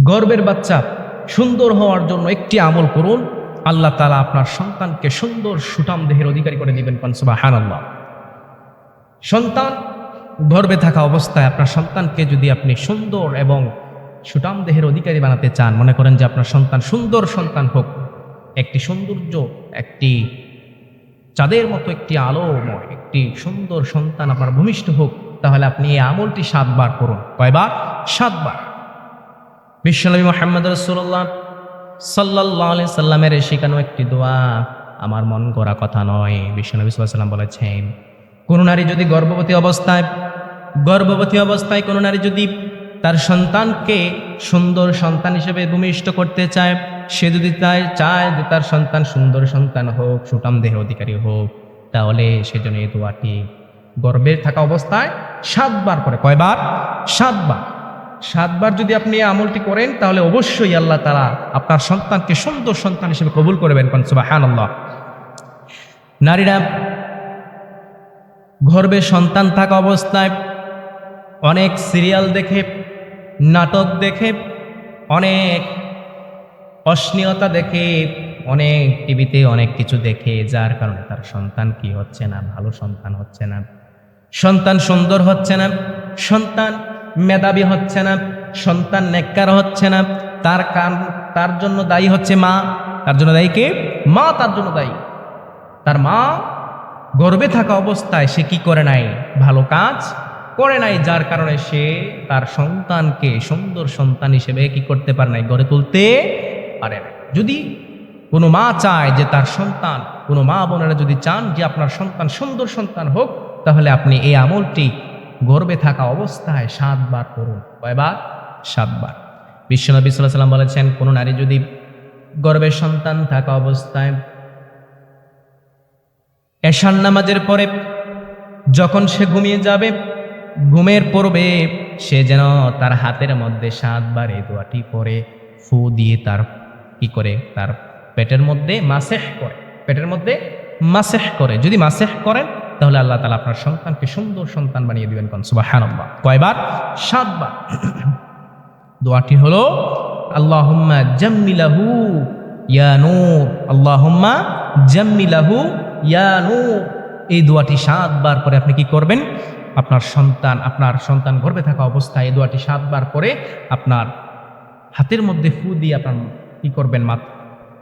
গর্বের বাচ্চা সুন্দর হওয়ার জন্য একটি আমল করুন, আল্লাহ তাআলা আপনার সন্তানকে সুন্দর সুঠাম দেহের অধিকারী করে দিবেন। সুবহানাল্লাহ। সন্তান গর্ভে থাকা অবস্থায় আপনার সন্তানকে যদি আপনি সুন্দর এবং সুঠাম দেহের অধিকারী বানাতে চান, মনে করেন যে আপনার সন্তান সুন্দর সন্তান হোক, একটি সৌন্দর্য, একটি চাঁদের মতো একটি আলোময় একটি সুন্দর সন্তান আপনার ভূমিষ্ঠ হোক, তাহলে আপনি এই আমলটি 7 বার করুন। কয়বার? 7 বার। বিশ্বনবী মুহাম্মদ রাসূলুল্লাহ সাল্লাল্লাহু আলাইহি সাল্লামের শেখানো একটি দোয়া, আমার মন গড়া কথা নয়। বিশ্বনবী সাল্লাল্লাহু আলাইহি সাল্লাম বলেছেন, কোন নারী যদি গর্ভবতী অবস্থায় কোন নারী যদি তার সন্তানকে সুন্দর সন্তান হিসেবে ভূমিষ্ঠ করতে চায়, সে যদি চায় যে তার সন্তান সুন্দর সন্তান হোক, সুঠাম দেহের অধিকারী হোক, তাহলে সেজন্য এই দোয়াটি গর্ভে থাকা অবস্থায় 7 বার করে। কয়বার? 7 বার। 7 বার যদি আপনি এই আমলটি করেন, তাহলে অবশ্যই আল্লাহ তাআলা আপনার সন্তানকে সুন্দর সন্তান হিসেবে কবুল করবেন। সুবহানাল্লাহ। নারীরা গর্ভে সন্তান থাকা অবস্থায় অনেক সিরিয়াল দেখে, নাটক দেখে, অনেক অশ্লীলতা দেখে, অনেক টিভিতে অনেক কিছু দেখে, যার কারণে তার সন্তান কি হচ্ছে না, ভালো সন্তান হচ্ছে না, সন্তান সুন্দর হচ্ছে না, সন্তান মেধাবী হচ্ছে না, সন্তান নেককার হচ্ছে না। তার জন্য দায়ী হচ্ছে মা। তার জন্য দায়ী কে? মা তার জন্য দায়ী। তার মা গর্ভে থাকা অবস্থায় সে কি করে নাই? ভালো কাজ করে নাই, যার কারণে সে তার সন্তানকে সুন্দর সন্তান হিসেবে কি করতে পারে নাই? গড়ে তুলতে পারে না। যদি কোনো মা চায় যে তার সন্তান, কোনো মা বোনেরা যদি চান যে আপনার সন্তান সুন্দর সন্তান হোক, তাহলে আপনি এই আমলটি গর্ভে থাকা অবস্থায় 7 বার করুন। কয়বার? 7 বার। বিশ্বনবী সাল্লাল্লাহু আলাইহি সাল্লাম বলেছেন, কোন নারী যদি গর্ভে সন্তান থাকা অবস্থায় এশার নামাজের পরে যখন সে ঘুমিয়ে যাবে, ঘুমের পূর্বে সে যেন তার হাতের মধ্যে 7 বার এই দোয়াটি পড়ে ফু দিয়ে তার কি করে? তার পেটের মধ্যে মাসেহ করে। পেটের মধ্যে মাসেহ করে। যদি মাসেহ করেন, তাহলে আল্লাহ তাআলা আপনার সন্তানকে সুন্দর সন্তান বানিয়ে দিবেন। সুবহানাল্লাহ। কয়বার? 7 বার। দোয়াটি হলো আল্লাহুম্মা জাম্মিলাহু ইয়া নূর, আল্লাহুম্মা জাম্মিলাহু ইয়া নূর। এই দোয়াটি 7 বার করে আপনি কি করবেন? আপনার সন্তান গর্ভে থাকা অবস্থায় এই দোয়াটি 7 বার করে আপনার হাতের মধ্যে ফু দিয়ে আপনার কি করবেন?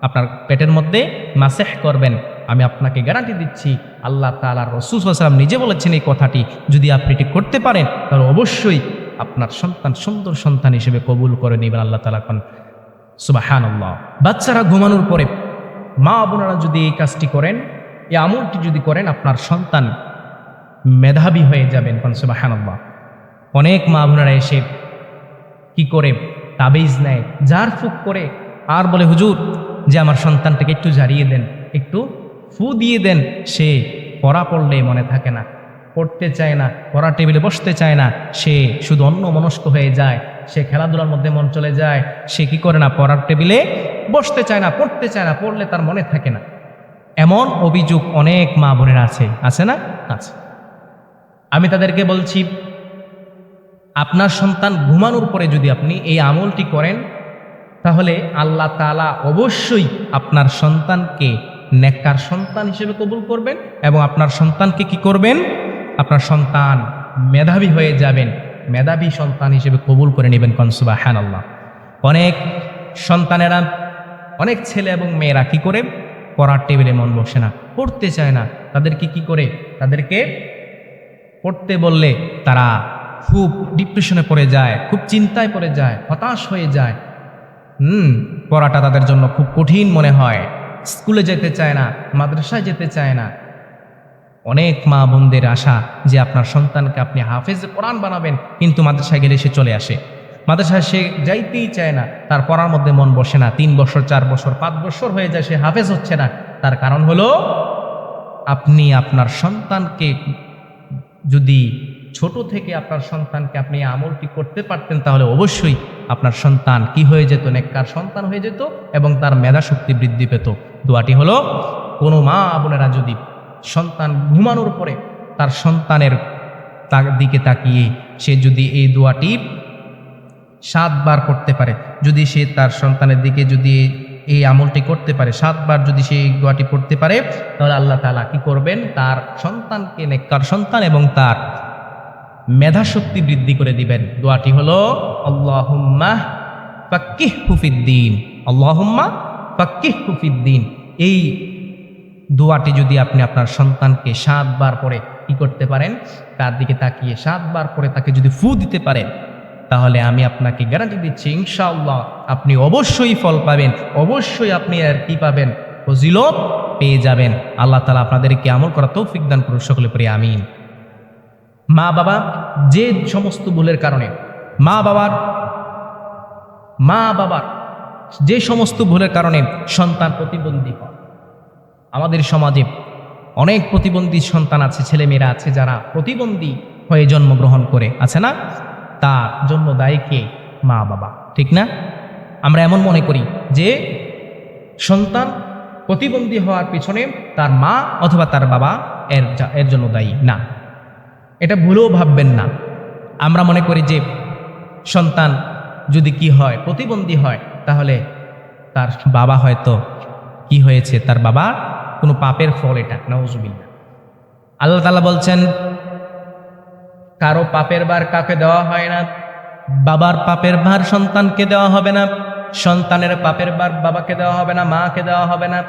আপনার পেটের মধ্যে মাসেহ করবেন। আমি আপনাকে গ্যারান্টি দিচ্ছি, আল্লাহ তাআলা, রাসূল সাল্লাল্লাহু আলাইহি ওয়াসাল্লাম নিজে বলেছেন এই কথাটি, যদি আপনি এটি করতে পারেন, তাহলে অবশ্যই আপনার সন্তান সুন্দর সন্তান হিসেবে কবুল করে নেবেন আল্লাহ তাআলা। সুবহানাল্লাহ। বাচ্চারা ঘুমানোর পরে মা বোনেরা যদি এই কাজটি করেন, এই আমলটি যদি করেন, আপনার সন্তান মেধাবী হয়ে যাবেন। সুবহানাল্লাহ। অনেক মা বোনেরা এসে কি করে? তাবিজ নেয়, জার ফুক করে, আর বলে, হুজুর যে আমার সন্তানটাকে একটু জারিয়ে দেন, একটু ফু দিয়ে দেন। সে পড়া পড়লে মনে থাকে না, পড়তে চায় না, পড়ার টেবিলে বসতে চায় না, সে শুধু অন্যমনস্ক হয়ে যায়, সে খেলাধুলার মধ্যে মন চলে যায়, সে কি করে না? পড়ার টেবিলে বসতে চায় না, পড়তে চায় না, পড়লে তার মনে থাকে না। এমন অভিযোগ অনেক মা বোনের আছে না? আছে। আমি তাদেরকে বলছি, আপনার সন্তান ঘুমানোর পরে যদি আপনি এই আমলটি করেন, তাহলে আল্লাহ তাআলা অবশ্যই আপনার সন্তানকে নেককার সন্তান হিসেবে কবুল করবেন, এবং আপনার সন্তানকে কি করবেন? আপনার সন্তান মেধাবী হয়ে যাবেন, মেধাবী সন্তান হিসেবে কবুল করে নেবেন। সুবহানাল্লাহ। অনেক সন্তানেরা, অনেক ছেলে এবং মেয়েরা কি করে? পড়ার টেবিলে মন বসে না, পড়তে চায় না। তাদেরকে কি করে? তাদেরকে পড়তে বললে তারা খুব ডিপ্রেশনে পড়ে যায়, খুব চিন্তায় পড়ে যায়, হতাশ হয়ে যায়। পড়াটা তাদের জন্য খুব কঠিন মনে হয়, স্কুলে যেতে চায় না, মাদ্রাসায় যেতে চায় না। অনেক মা বোনদের আশা যে আপনার সন্তানকে আপনি হাফেজ কোরআন বানাবেন, কিন্তু মাদ্রাসায় গেলে সে চলে আসে, মাদ্রাসায় সে যাইতেই চায় না, তার পড়ার মধ্যে মন বসে না। 3 বছর, 4 বছর, 5 বছর হয়ে যায়, সে হাফেজ হচ্ছে না। তার কারণ হলো, আপনি আপনার সন্তানকে যদি ছোট থেকে আপনার সন্তানকে আপনি আমলটি করতে পারতেন, তাহলে অবশ্যই আপনার সন্তান কি হয়ে যেত? নেককার সন্তান হয়ে যেত, এবং তার মেধা শক্তি বৃদ্ধি পেত। দোয়াটি হলো, কোনো মা বোনেরা যদি সন্তান ঘুমানোর পরে তার সন্তানের দিকে তাকিয়ে সে যদি এই দোয়াটি 7 বার করতে পারে, যদি সে তার সন্তানের দিকে যদি এই আমলটি করতে পারে, 7 বার যদি সে এই দোয়াটি পড়তে পারে, তাহলে আল্লাহ তাআলা কি করবেন, তার সন্তানকে নেককার সন্তান এবং তার মেধা শক্তি বৃদ্ধি করে দিবেন। দোয়াটি হলো আল্লাহুম্মা ফাক্কিহহু ফিদ্দীন, আল্লাহুম্মা ফাক্কিহহু ফিদ্দীন। এই দোয়াটি যদি আপনি আপনার সন্তানকে 7 বার পরে কি করতে পারেন, তার দিকে তাকিয়ে 7 বার পরে তাকে যদি ফু দিতে পারেন, তাহলে আমি আপনাকে গ্যারান্টি দিচ্ছি ইনশাআল্লাহ আপনি অবশ্যই ফল পাবেন, অবশ্যই আপনি আর কি পাবেন, ফজিলত পেয়ে যাবেন। আল্লাহ তাআলা আপনাদেরকে আমল করার তৌফিক দান করুন, সকলে পড়ি আমিন। মা বাবা যে সমস্ত ভুলের কারণে মা বাবার যে সমস্ত ভুলের কারণে সন্তান প্রতিবন্ধী হয়, আমাদের সমাজে অনেক প্রতিবন্ধী সন্তান আছে, ছেলেমেয়েরা আছে যারা প্রতিবন্ধী হয়ে জন্মগ্রহণ করে, আছে না? তার জন্য দায়ী কে? মা বাবা, ঠিক না? আমরা এমন মনে করি যে সন্তান প্রতিবন্ধী হওয়ার পিছনে তার মা অথবা তার বাবা এর জন্য দায়ী না, এটা ভুলেও ভাববেন না। আমরা মনে করি যে সন্তান যদি কি হয়, প্রতিবন্ধী হয়, তাহলে তার বাবা হয়তো কি হয়েছে, তার বাবা কোনো পাপের ফল, এটা নাউজুবিল্লাহ। আল্লাহ তাআলা বলছেন কারো পাপের ভার কাকে দেওয়া হয় না, বাবার পাপের ভার সন্তানকে দেওয়া হবে না, সন্তানের পাপের ভার বাবাকে দেওয়া হবে না, মাকে দেওয়া হবে না।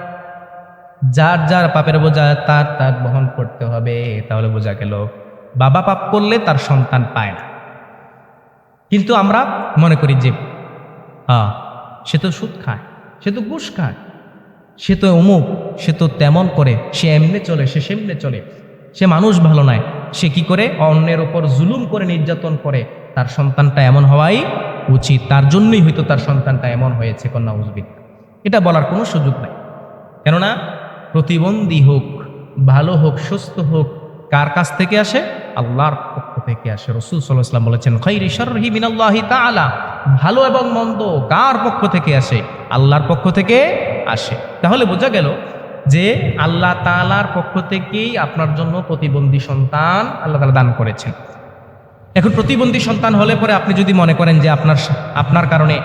যার যার পাপের বোঝা তার তার বহন করতে হবে। তাহলে বোঝা গেল বাবা পাপ করলে তার সন্তান পায় না। কিন্তু আমরা মনে করি যে সে তো সুদ খায়, সে তো ঘুষ খায়, সে তো অমুক, সে তো তেমন করে, সে এমনে চলে, সে সেমনে চলে, সে মানুষ ভালো নয়, সে কি করে অন্যের ওপর জুলুম করে নির্যাতন করে, তার সন্তানটা এমন হওয়াই উচিত, তার জন্যই হয়তো তার সন্তানটা এমন হয়েছে। কন্যা উজবিক, এটা বলার কোনো সুযোগ নাই। কেননা প্রতিবন্ধী হোক, ভালো হোক, সুস্থ হোক, কার কাছ থেকে আসে? আল্লাহর পক্ষ থেকে আসে। রাসূল সাল্লাল্লাহু আলাইহি ওয়াসাল্লাম বলেছেন খাইরি শাররি মিনাল্লাহি তাআলা, ভালো এবং মন্দ কার পক্ষ থেকে আসে? আল্লাহর পক্ষ থেকে আসে। তাহলে বোঝা গেল যে আল্লাহ তাআলার পক্ষ থেকেই আপনার জন্য প্রতিবন্ধী সন্তান আল্লাহ তাআলা দান করেছেন। এখন প্রতিবন্ধী সন্তান হলে পরে আপনি যদি মনে করেন যে আপনার কারণে,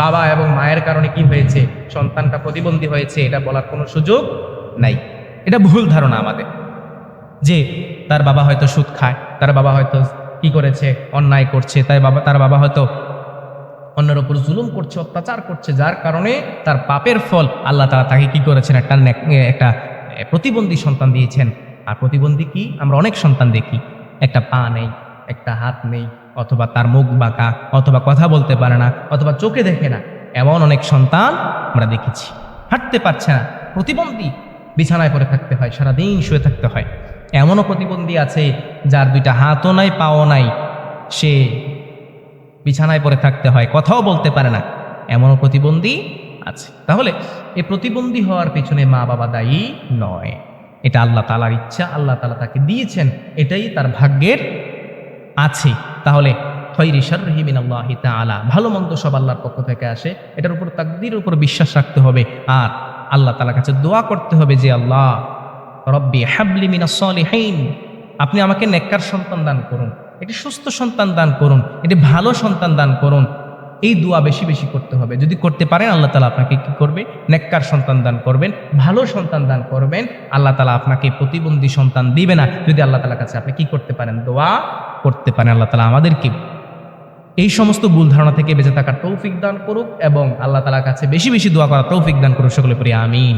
বাবা এবং মায়ের কারণে কি হয়েছে, সন্তানটা প্রতিবন্ধী হয়েছে, এটা বলার কোনো সুযোগ নাই। এটা ভুল ধারণা আমাদের, যে তার বাবা হয়তো সুদ খায়, তার বাবা হয়তো কি করেছে, অন্যায় করছে, তার বাবা হয়তো অন্যের উপর জুলুম করছে, অত্যাচার করছে, যার কারণে তার পাপের ফল আল্লাহ তাআলা তাকে কি করেছেন, একটা প্রতিবন্ধী সন্তান দিয়েছেন। আর প্রতিবন্ধী কি, আমরা অনেক সন্তান দেখি একটা পা নেই, একটা হাত নেই, অথবা তার মুখ বাঁকা, অথবা কথা বলতে পারে না, অথবা চোখে দেখে না, এমন অনেক সন্তান আমরা দেখেছি। হাঁটতে পারছে না, প্রতিবন্ধী, বিছানায় পড়ে থাকতে হয়, সারাদিন শুয়ে থাকতে হয়। এমনও প্রতিবন্ধী আছে যার 2টা হাতও নাই, পাও নাই, সে বিছানায় পড়ে থাকতে হয়, কথাও বলতে পারে না, এমনও প্রতিবন্ধী আছে। তাহলে এই প্রতিবন্ধী হওয়ার পিছনে মা বাবা দায়ী নয়, এটা আল্লাহ তাআলার ইচ্ছা, আল্লাহ তাআলা তাকে দিয়েছেন, এটাই তার ভাগ্যের আছে। তাহলে খাইরি শাররি মিনাল্লাহি তাআলা, ভালো মন্দ সব আল্লাহর পক্ষ থেকে আসে, এটার উপর তাকদীরের উপর বিশ্বাস রাখতে হবে। আর আল্লাহ তাআলার কাছে দোয়া করতে হবে যে আল্লাহ রব্বি হাবলি মিনাস সলিহিন, আপনি আমাকে নেককার সন্তান দান করুন, একটি সুস্থ সন্তান দান করুন, একটি ভালো সন্তান দান করুন। এই দোয়া বেশি বেশি করতে হবে। যদি করতে পারেন আল্লাহ তাআলা আপনাকে কি করবে, নেককার সন্তান দান করবেন, ভালো সন্তান দান করবেন। আল্লাহ তাআলা আপনাকে প্রতিবন্ধী সন্তান দিবে না যদি আল্লাহ তাআলার কাছে আপনি কি করতে পারেন, দোয়া করতে পারেন। আল্লাহ তাআলা আমাদেরকে এই সমস্ত ভুল ধারণা থেকে বেঁচে থাকার তৌফিক দান করুক এবং আল্লাহ তাআলার কাছে বেশি বেশি দোয়া করার তৌফিক দান করুক, সকলে পড়ি আমিন।